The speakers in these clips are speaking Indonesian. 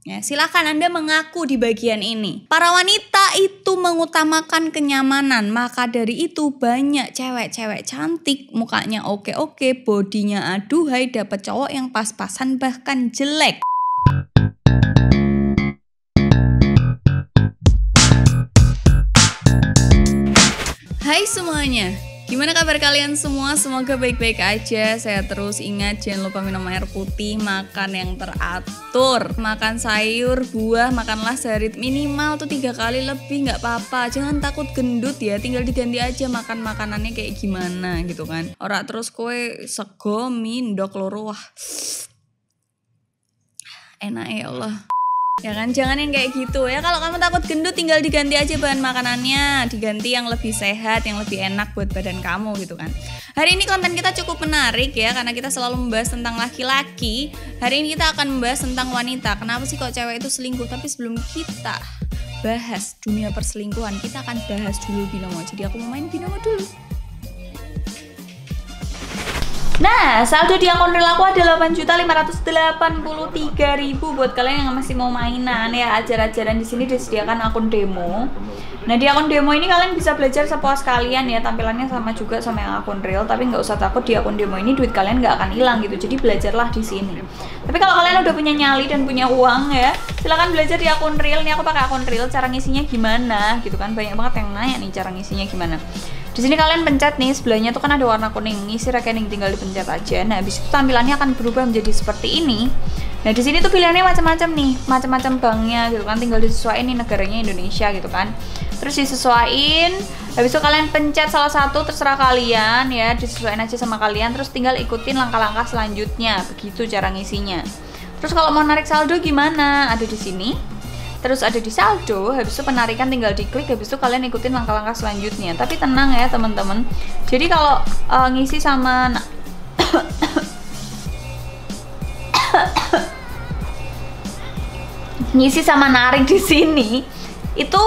Ya, silakan Anda mengaku di bagian ini. Para wanita itu mengutamakan kenyamanan, maka dari itu banyak cewek-cewek cantik, mukanya oke-oke, bodinya aduhai, dapat cowok yang pas-pasan bahkan jelek. Hai semuanya, gimana kabar kalian semua? Semoga baik-baik aja. Saya terus ingat jangan lupa minum air putih, makan yang teratur, makan sayur, buah, makanlah sehari minimal tuh 3 kali lebih, nggak apa-apa. Jangan takut gendut ya, tinggal diganti aja makan makanannya kayak gimana gitu kan. Ora terus kue sego, mindok loro, wah enak ya Allah. Ya kan, jangan yang kayak gitu ya. Kalau kamu takut gendut tinggal diganti aja bahan makanannya, diganti yang lebih sehat, yang lebih enak buat badan kamu gitu kan. Hari ini konten kita cukup menarik ya, karena kita selalu membahas tentang laki-laki. Hari ini kita akan membahas tentang wanita. Kenapa sih kok cewek itu selingkuh? Tapi sebelum kita bahas dunia perselingkuhan, kita akan bahas dulu binomo. Jadi aku mau main binomo dulu. Nah, saldo di akun real aku ada 8.583.000 buat kalian yang masih mau mainan ya. Ajar-ajaran di sini disediakan akun demo. Nah, di akun demo ini kalian bisa belajar sepuas kalian ya. Tampilannya sama juga sama yang akun real, tapi nggak usah takut, di akun demo ini duit kalian nggak akan hilang gitu. Jadi belajarlah di sini. Tapi kalau kalian udah punya nyali dan punya uang ya, silakan belajar di akun real. Ini aku pakai akun real, cara ngisinya gimana gitu kan. Banyak banget yang nanya nih cara ngisinya gimana. Di sini kalian pencet nih, sebelahnya tuh kan ada warna kuning, ngisi rekening, tinggal dipencet aja. Nah, habis itu tampilannya akan berubah menjadi seperti ini. Nah, di sini tuh pilihannya macam-macam nih, macam-macam banknya gitu kan, tinggal disesuaikan nih negaranya Indonesia gitu kan. Terus disesuaikan, habis itu kalian pencet salah satu terserah kalian ya, disesuaikan aja sama kalian, terus tinggal ikutin langkah-langkah selanjutnya. Begitu cara ngisinya. Terus kalau mau narik saldo gimana? Ada di sini. Terus ada di saldo, habis itu penarikan tinggal diklik, habis itu kalian ikutin langkah-langkah selanjutnya. Tapi tenang ya teman-teman. Jadi kalau ngisi sama ngisi sama narik di sini itu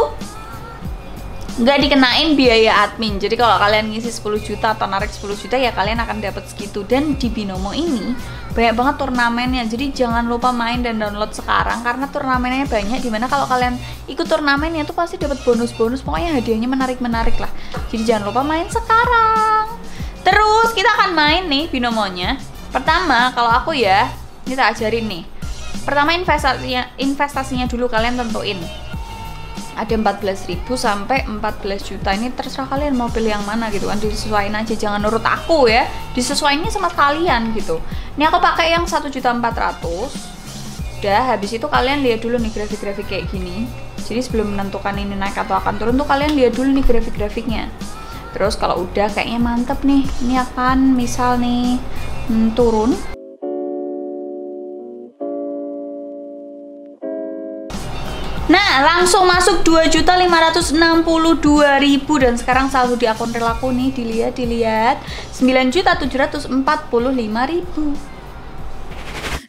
nggak dikenain biaya admin. Jadi kalau kalian ngisi 10 juta atau narik 10 juta ya kalian akan dapat segitu. Dan di binomo ini banyak banget turnamennya, jadi jangan lupa main dan download sekarang karena turnamennya banyak, dimana kalau kalian ikut turnamennya tuh pasti dapat bonus-bonus, pokoknya hadiahnya menarik-menarik lah. Jadi jangan lupa main sekarang. Terus kita akan main nih binomonya. Pertama kalau aku ya, ini tak ajarin nih. Pertama investasinya dulu kalian tentuin. Ada 14.000 sampai 14 juta, ini terserah kalian mau pilih yang mana gitu kan, disesuaikan aja, jangan nurut aku ya, disesuaikannya sama kalian gitu. Ini aku pakai yang 1.400.000. Udah, habis itu kalian lihat dulu nih grafik-grafik kayak gini. Jadi sebelum menentukan ini naik atau akan turun tuh kalian lihat dulu nih grafik-grafiknya. Terus kalau udah kayaknya mantep nih, ini akan misal nih turun. Nah, langsung masuk 2.562.000 dan sekarang saldo di akun real aku nih dilihat 9.745.000.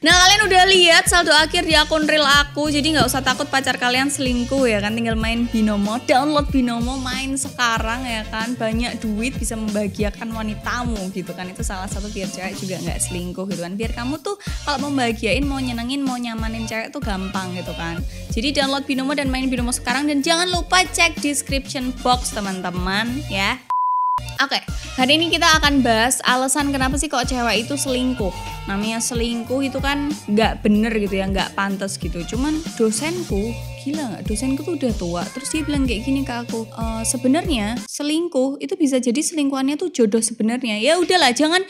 Nah, kalian udah lihat saldo akhir di akun real aku, jadi nggak usah takut pacar kalian selingkuh ya kan, tinggal main binomo, download binomo, main sekarang ya kan, banyak duit, bisa membahagiakan wanitamu gitu kan. Itu salah satu biar cewek juga nggak selingkuh gitu kan, biar kamu tuh kalau mau bahagiain, mau nyenengin, mau nyamanin cewek tuh gampang gitu kan. Jadi download binomo dan main binomo sekarang, dan jangan lupa cek description box teman-teman ya. Oke, hari ini kita akan bahas alasan kenapa sih kok cewek itu selingkuh. Namanya selingkuh itu kan nggak bener gitu ya, nggak pantas gitu. Cuman dosenku, gila nggak? Dosenku tuh udah tua, terus dia bilang kayak gini ke aku, sebenarnya selingkuh itu bisa jadi selingkuhannya tuh jodoh sebenarnya. Ya udahlah, jangan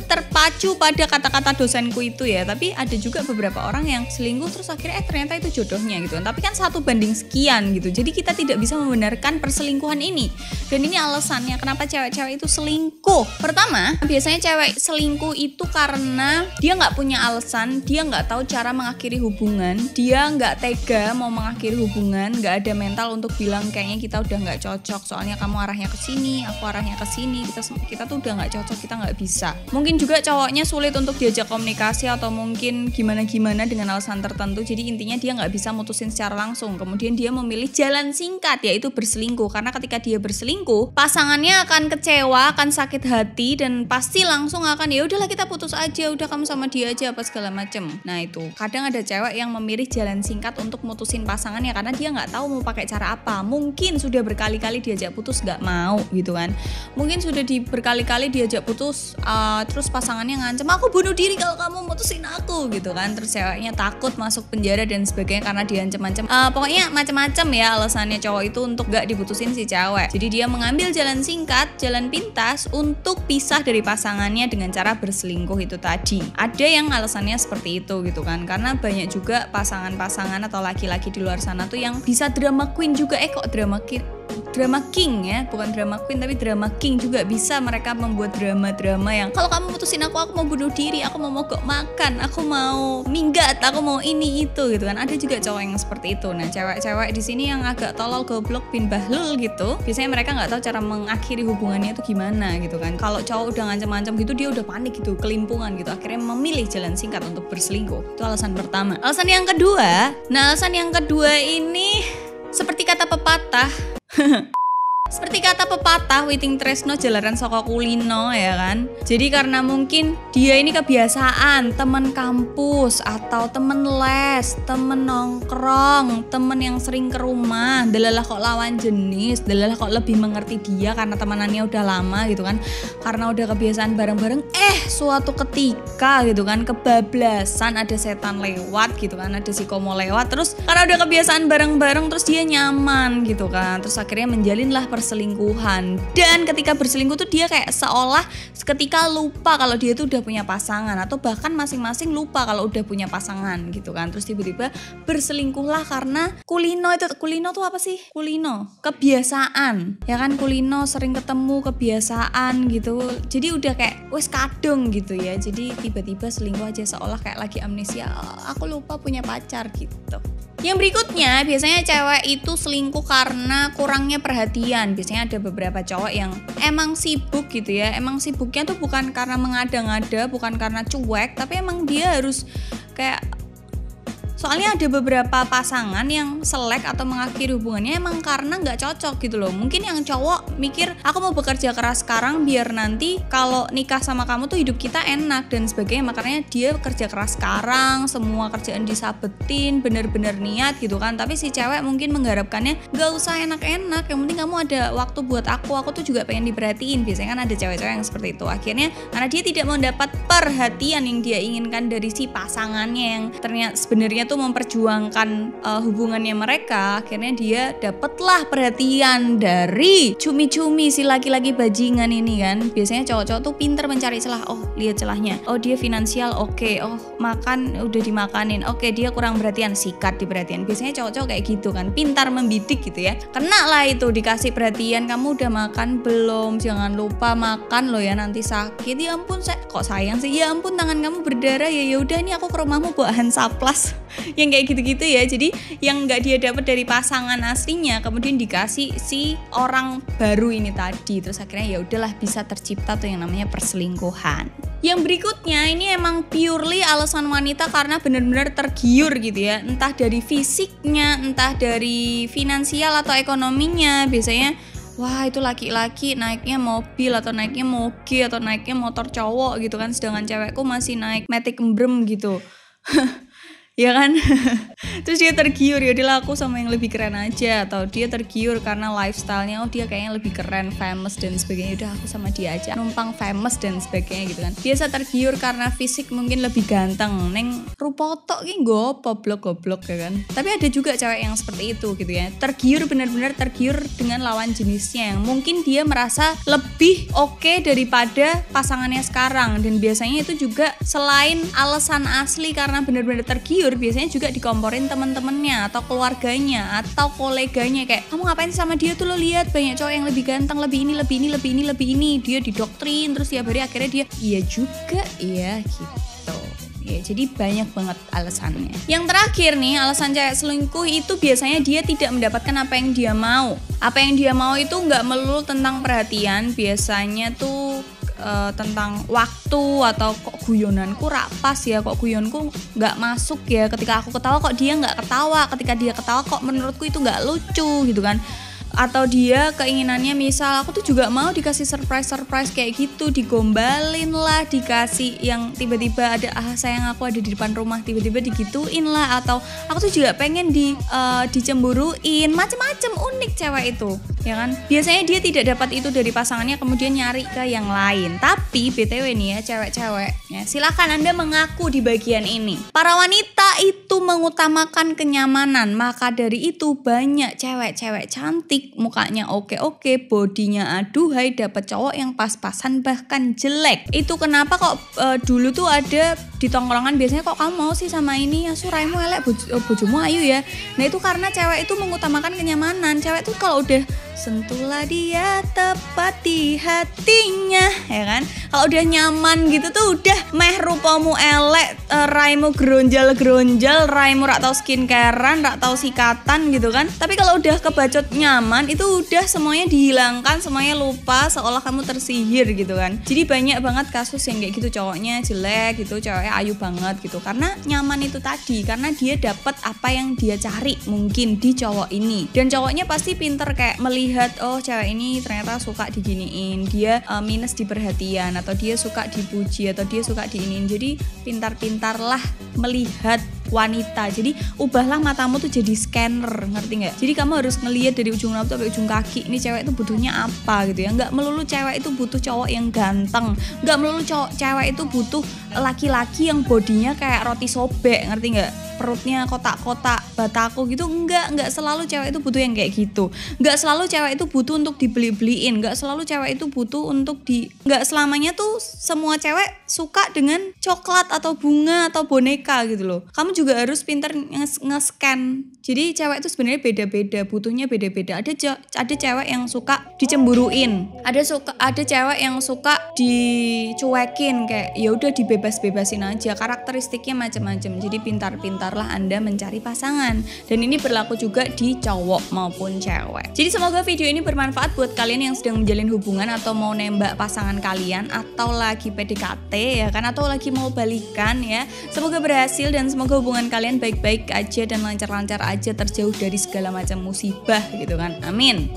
terpacu pada kata-kata dosenku itu ya. Tapi ada juga beberapa orang yang selingkuh terus akhirnya ternyata itu jodohnya gitu. Tapi kan 1 banding sekian gitu. Jadi kita tidak bisa membenarkan perselingkuhan ini. Dan ini alasannya kenapa cewek-cewek itu selingkuh. Pertama, biasanya cewek selingkuh itu karena dia nggak punya alasan, dia nggak tahu cara mengakhiri hubungan, dia nggak tega mau mengakhiri hubungan, nggak ada mental untuk bilang kayaknya kita udah nggak cocok, soalnya kamu arahnya ke sini, aku arahnya ke sini, kita tuh udah nggak cocok, kita nggak bisa. Mungkin juga cowoknya sulit untuk diajak komunikasi atau mungkin gimana dengan alasan tertentu, jadi intinya dia nggak bisa mutusin secara langsung. Kemudian dia memilih jalan singkat, yaitu berselingkuh, karena ketika dia berselingkuh pasangannya akan kecewa, akan sakit hati, dan pasti langsung akan ya udahlah kita putus aja, udah kamu sama dia aja apa segala macem. Nah itu kadang ada cewek yang memilih jalan singkat untuk mutusin pasangannya karena dia nggak tahu mau pakai cara apa. Mungkin sudah berkali-kali diajak putus nggak mau gitu kan. Mungkin sudah berkali-kali diajak putus, terus pasangannya ngancem aku bunuh diri kalau kamu mutusin aku gitu kan. Terus ceweknya takut masuk penjara dan sebagainya karena diancam-ancam. Pokoknya macam-macam ya alasannya cowok itu untuk nggak diputusin si cewek. Jadi dia mengambil jalan singkat, jalan pintas untuk pisah dari pasangannya dengan cara berselingkuh itu tadi. Ada yang alasannya seperti itu gitu kan, karena banyak juga pasangan-pasangan atau laki-laki di luar sana tuh yang bisa drama queen juga. Kok drama king ya, bukan drama queen tapi drama king juga, bisa mereka membuat drama-drama yang kalau kamu putusin aku mau bunuh diri, aku mau mogok makan, aku mau minggat, aku mau ini itu gitu kan. Ada juga cowok yang seperti itu. Nah cewek-cewek di sini yang agak tolol, goblok, bin bahlul gitu, biasanya mereka nggak tahu cara mengakhiri hubungannya itu gimana gitu kan. Kalau cowok udah ngancam-ngancam gitu, dia udah panik gitu, kelimpungan gitu, akhirnya memilih jalan singkat untuk berselingkuh. Itu alasan pertama. Alasan yang kedua ini seperti kata pepatah seperti kata pepatah, witing tresno jalaran saka kulino ya kan. Jadi karena mungkin dia ini kebiasaan teman kampus atau temen les, temen nongkrong, temen yang sering ke rumah, delalah kok lawan jenis, delalah kok lebih mengerti dia karena temanannya udah lama gitu kan. Karena udah kebiasaan bareng-bareng, suatu ketika gitu kan kebablasan, ada setan lewat gitu kan, ada si komo lewat, terus karena udah kebiasaan bareng-bareng terus dia nyaman gitu kan. Terus akhirnya menjalinlah perselingkuhan. Dan ketika berselingkuh tuh dia kayak seolah seketika lupa kalau dia tuh udah punya pasangan, atau bahkan masing-masing lupa kalau udah punya pasangan gitu kan. Terus tiba-tiba berselingkuhlah karena kulino tuh apa sih? Kulino, kebiasaan ya kan, kulino sering ketemu, kebiasaan gitu. Jadi udah kayak wes kadung gitu ya. Jadi tiba-tiba selingkuh aja seolah kayak lagi amnesia, aku lupa punya pacar gitu. Yang berikutnya, biasanya cewek itu selingkuh karena kurangnya perhatian. Biasanya ada beberapa cowok yang emang sibuk gitu ya. Emang sibuknya tuh bukan karena mengada-ngada, bukan karena cuek, tapi emang dia harus kayak, soalnya ada beberapa pasangan yang selek atau mengakhiri hubungannya emang karena nggak cocok gitu loh. Mungkin yang cowok mikir, aku mau bekerja keras sekarang biar nanti kalau nikah sama kamu tuh hidup kita enak dan sebagainya. Makanya dia kerja keras sekarang, semua kerjaan disabetin, bener-bener niat gitu kan. Tapi si cewek mungkin mengharapkannya nggak usah enak-enak, yang penting kamu ada waktu buat aku tuh juga pengen diperhatiin. Biasanya kan ada cewek-cewek yang seperti itu. Akhirnya karena dia tidak mendapat perhatian yang dia inginkan dari si pasangannya yang ternyata sebenarnya tuh memperjuangkan hubungannya mereka, akhirnya dia dapatlah perhatian dari cumi-cumi si laki-laki bajingan ini kan. Biasanya cowok-cowok tuh pinter mencari celah. Lihat celahnya, dia finansial, oke. Makan udah dimakanin, oke. Dia kurang perhatian, sikat diperhatian. Biasanya cowok-cowok kayak gitu kan, pintar membidik gitu ya. Kena lah itu, dikasih perhatian, kamu udah makan belum, jangan lupa makan loh ya, nanti sakit. Ya ampun, kok sayang sih, ya ampun tangan kamu berdarah ya udah nih aku ke rumahmu bawa Hansaplast. Yang kayak gitu-gitu ya. Jadi yang nggak dia dapat dari pasangan aslinya kemudian dikasih si orang baru ini tadi. Terus akhirnya ya udahlah bisa tercipta tuh yang namanya perselingkuhan. Yang berikutnya ini emang purely alasan wanita karena benar-benar tergiur gitu ya, entah dari fisiknya, entah dari finansial atau ekonominya. Biasanya wah itu laki-laki naiknya mobil atau naiknya moge atau naiknya motor cowok gitu kan, sedangkan cewekku masih naik Matic Embrem gitu. Ya kan. Terus dia tergiur, ya udahlah aku sama yang lebih keren aja, atau dia tergiur karena lifestyle-nya dia kayaknya lebih keren, famous dan sebagainya, udah aku sama dia aja, numpang famous dan sebagainya gitu kan. Biasa tergiur karena fisik mungkin lebih ganteng, neng rupotok ki goblok ya kan. Tapi ada juga cewek yang seperti itu gitu ya, tergiur, benar-benar tergiur dengan lawan jenisnya yang mungkin dia merasa lebih oke daripada pasangannya sekarang. Dan biasanya itu juga selain alasan asli karena benar-benar tergiur, biasanya juga dikomporin teman-temannya atau keluarganya atau koleganya, kayak kamu ngapain sama dia tuh, lo lihat banyak cowok yang lebih ganteng, lebih ini, dia didoktrin terus tiap hari, akhirnya dia iya juga ya gitu ya. Jadi banyak banget alasannya. Yang terakhir nih, alasan cewek selingkuh itu biasanya dia tidak mendapatkan apa yang dia mau. Apa yang dia mau itu nggak melulu tentang perhatian, biasanya tuh tentang waktu, atau kok guyonanku pas ya, kok guyonku nggak masuk ya, ketika aku ketawa kok dia nggak ketawa, ketika dia ketawa kok menurutku itu nggak lucu gitu kan. Atau dia keinginannya misal aku tuh juga mau dikasih surprise kayak gitu, digombalin lah, dikasih yang tiba-tiba ada sayang aku ada di depan rumah tiba-tiba digituin lah, atau aku tuh juga pengen dicemburuin, macem-macem unik cewek itu, ya kan? Biasanya dia tidak dapat itu dari pasangannya kemudian nyari ke yang lain. Tapi BTW nih ya cewek-cewek, ya, silakan Anda mengaku di bagian ini. Para wanita itu mengutamakan kenyamanan, maka dari itu banyak cewek-cewek cantik, mukanya oke-oke, bodinya aduhai, dapat cowok yang pas-pasan bahkan jelek. Itu kenapa kok dulu tuh ada di tongkrongan biasanya kok kamu mau sih sama ini, ya suraimu elek, bojomu ayu ya. Nah itu karena cewek itu mengutamakan kenyamanan. Cewek tuh kalau udah sentuhlah dia tepat di hatinya, ya kan? Kalau udah nyaman gitu tuh udah meh rupamu elek, raimu gronjal-gronjal, raimu rak tau skincarean, rak tau sikatan gitu kan. Tapi kalau udah kebacot nyaman itu udah semuanya dihilangkan, semuanya lupa, seolah kamu tersihir gitu kan. Jadi banyak banget kasus yang kayak gitu, cowoknya jelek gitu, ceweknya ayu banget gitu. Karena nyaman itu tadi, karena dia dapat apa yang dia cari mungkin di cowok ini. Dan cowoknya pasti pinter kayak melihat, oh cewek ini ternyata suka diginiin, dia minus di perhatian, atau dia suka dipuji, atau dia suka diinin. Jadi pintar-pintarlah melihat wanita. Jadi ubahlah matamu tuh jadi scanner, ngerti nggak? Jadi kamu harus ngelihat dari ujung rambut sampai ujung kaki, ini cewek itu butuhnya apa gitu ya. Nggak melulu cewek itu butuh cowok yang ganteng, nggak melulu cewek itu butuh laki-laki yang bodinya kayak roti sobek, ngerti nggak? Perutnya kotak-kotak bataku gitu, nggak selalu cewek itu butuh yang kayak gitu. Nggak selalu cewek itu butuh untuk dibeli-beliin, nggak selalu cewek itu butuh untuk nggak selamanya tuh semua cewek suka dengan coklat atau bunga atau boneka gitu loh. Kamu juga harus pinter nge-scan. Jadi cewek itu sebenarnya beda-beda, butuhnya beda-beda. Ada cewek yang suka dicemburuin, ada cewek yang suka dicuekin, kayak ya udah dibebas-bebasin aja. Karakteristiknya macam-macam. Jadi pintar-pintarlah Anda mencari pasangan. Dan ini berlaku juga di cowok maupun cewek. Jadi semoga video ini bermanfaat buat kalian yang sedang menjalin hubungan atau mau nembak pasangan kalian, atau lagi PDKT ya kan, atau lagi mau balikan ya. Semoga berhasil dan semoga hubungan kalian baik-baik aja dan lancar-lancar aja, terjauh dari segala macam musibah gitu kan. Amin.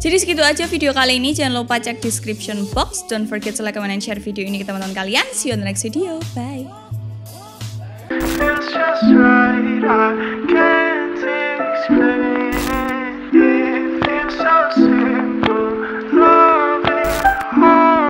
Jadi segitu aja video kali ini. Jangan lupa cek description box. Don't forget to like, comment, and share video ini ke teman-teman kalian. See you on the next video. Bye.